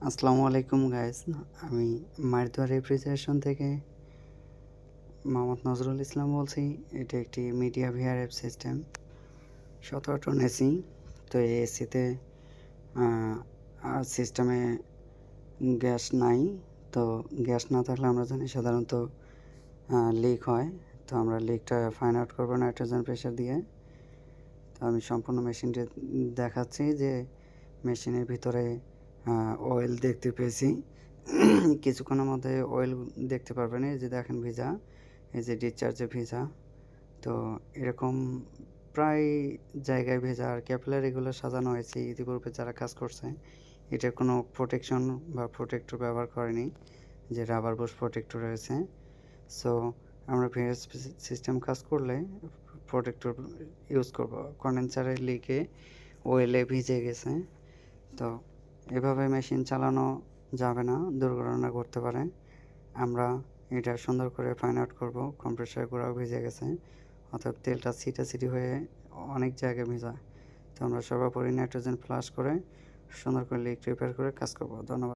আসসালামু আলাইকুম গাইস। আমি মারদুয়া রেফ্রিজারেশন থেকে মোহাম্মদ নজরুল ইসলাম বলছি। এটা একটি media VRF system, 17 ton AC. তো এই এসিতে সিস্টেমে গ্যাস নাই। তো গ্যাস না থাকলে আমরা জানি সাধারণত লিক হয়। তো আমরা লিকটা ফাইন্ড আউট করবো নাইট্রোজেন প্রেশার দিয়ে। তো আমি সম্পূর্ণ মেশিনটি দেখাচ্ছি যে মেশিনের ভিতরে অয়েল দেখতে পেয়েছি। কিছুক্ষণের মধ্যে অয়েল দেখতে পারবেন। এই যে দেখেন ভিজা, এই যে ডিসচার্জে ভিজা। তো এরকম প্রায় জায়গায় ভেজা আর ক্যাপিলারিগুলো সাজানো হয়েছে। ইতিপূর্বে যারা কাজ করছে এটার কোনো প্রোটেকশন বা প্রোটেক্টর ব্যবহার করেনি, যে রাবার বুশ প্রোটেক্টর রয়েছে। সো আমরা ভিএস সিস্টেম কাজ করলে প্রোটেক্টর ইউজ করব। কন্ডেন্সারের লিকে ওয়েলে ভিজে গেছে। তো এভাবে মেশিন চালানো যাবে না, দুর্ঘটনা ঘটতে পারে। আমরা এটা সুন্দর করে ফাইন্ড আউট করবো। কম্প্রেসার গোড়াও ভিজে গেছে, অর্থাৎ তেলটা ছিটাছিটি হয়ে অনেক জায়গায় ভেজা। তো আমরা সর্বোপরি নাইট্রোজেন ফ্লাশ করে সুন্দর করে লিক রিপেয়ার করে কাজ করব। ধন্যবাদ।